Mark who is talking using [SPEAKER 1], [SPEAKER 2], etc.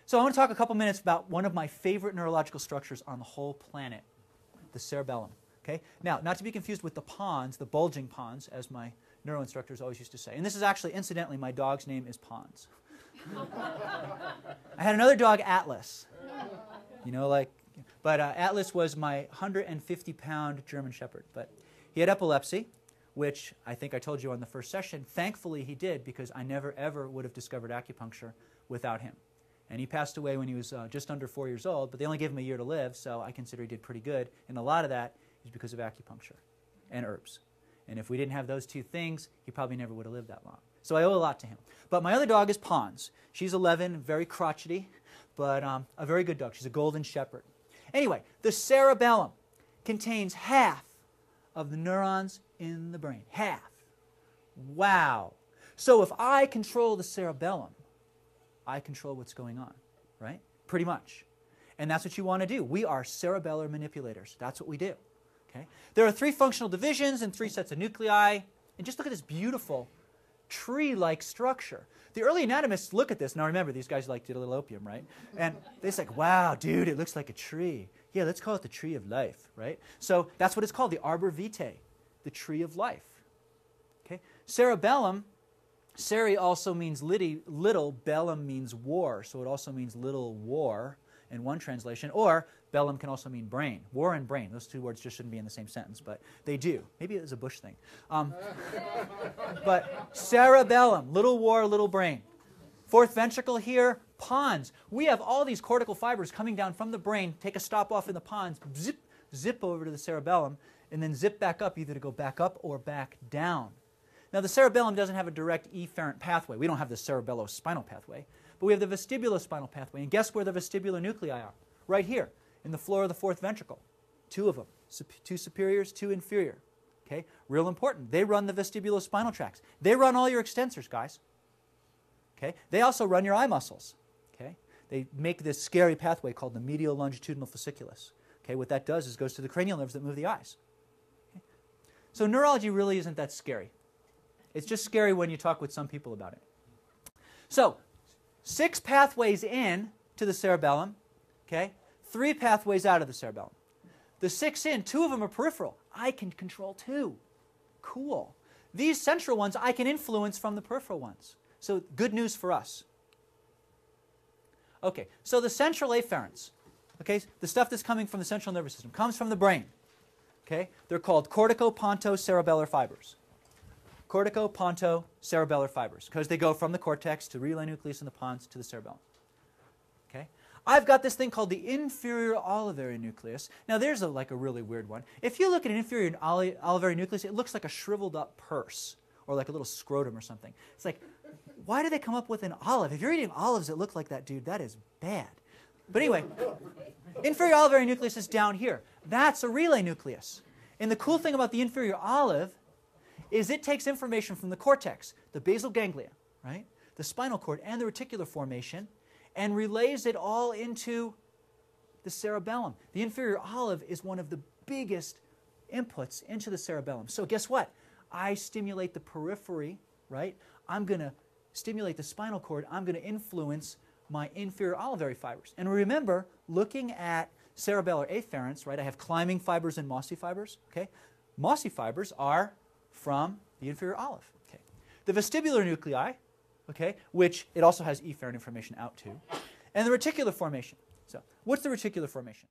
[SPEAKER 1] So I want to talk a couple minutes about one of my favorite neurological structures on the whole planet, the cerebellum. Okay? Now, not to be confused with the pons, the bulging pons, as my neuro instructors always used to say. And this is actually, incidentally, my dog's name is Pons. I had another dog, Atlas. You know, like, but Atlas was my 150-pound German Shepherd. But he had epilepsy, which I think I told you on the first session. Thankfully, he did, because I never, ever would have discovered acupuncture without him. And he passed away when he was just under 4 years old, but they only gave him a year to live, so I consider he did pretty good. And a lot of that is because of acupuncture and herbs. And if we didn't have those two things, he probably never would have lived that long. So I owe a lot to him. But my other dog is Pons. She's 11, very crotchety, but a very good dog. She's a golden shepherd. Anyway, the cerebellum contains half of the neurons in the brain. Half. Wow. So if I control the cerebellum, I control what's going on, right? Pretty much. And that's what you want to do. We are cerebellar manipulators. That's what we do. Okay? There are 3 functional divisions and 3 sets of nuclei. And just look at this beautiful tree-like structure. The early anatomists look at this. Now remember, these guys like did a little opium, right? And they're like, wow, dude, it looks like a tree. Yeah, let's call it the tree of life, right? So that's what it's called, the arbor vitae, the tree of life. Okay? Cerebellum, cere also means little, bellum means war, so it also means little war in one translation, or bellum can also mean brain. War and brain, those 2 words just shouldn't be in the same sentence, but they do. Maybe it was a Bush thing. But cerebellum, little war, little brain. 4th ventricle here, pons. We have all these cortical fibers coming down from the brain, take a stop off in the pons, zip, zip over to the cerebellum, and then zip back up, either to go back up or back down. Now, the cerebellum doesn't have a direct efferent pathway. We don't have the cerebellospinal pathway, but we have the vestibulospinal pathway. And guess where the vestibular nuclei are? Right here, in the floor of the 4th ventricle. 2 of them, 2 superiors, 2 inferior. Okay, real important. They run the vestibulospinal tracts. They run all your extensors, guys. Okay, they also run your eye muscles. Okay, they make this scary pathway called the medial longitudinal fasciculus. Okay, what that does is goes to the cranial nerves that move the eyes. Okay? So neurology really isn't that scary. It's just scary when you talk with some people about it. So, 6 pathways in to the cerebellum, okay? 3 pathways out of the cerebellum. The 6 in, 2 of them are peripheral. I can control 2. Cool. These central ones I can influence from the peripheral ones. So, good news for us. Okay, so the central afferents, okay, the stuff that's coming from the central nervous system, comes from the brain. Okay? They're called cortico-ponto-cerebellar fibers. Cortico-ponto-cerebellar fibers, because they go from the cortex to relay nucleus and the pons to the cerebellum. Okay? I've got this thing called the inferior Oliveri nucleus. Now there's like a really weird one. If you look at an inferior Oliveri nucleus, it looks like a shriveled up purse or like a little scrotum or something. It's like, why did they come up with an olive? If you're eating olives that look like that, dude, that is bad. But anyway, inferior Oliveri nucleus is down here. That's a relay nucleus. And the cool thing about the inferior olive is it takes information from the cortex, the basal ganglia, right, the spinal cord, and the reticular formation, and relays it all into the cerebellum. The inferior olive is one of the biggest inputs into the cerebellum. So guess what? I stimulate the periphery, right? I'm going to stimulate the spinal cord. I'm going to influence my inferior Oliveri fibers. And remember, looking at cerebellar afferents, right, I have climbing fibers and mossy fibers. Okay? Mossy fibers are from the inferior olive. Okay. The vestibular nuclei, okay, which it also has efferent information out to, and the reticular formation. So, what's the reticular formation?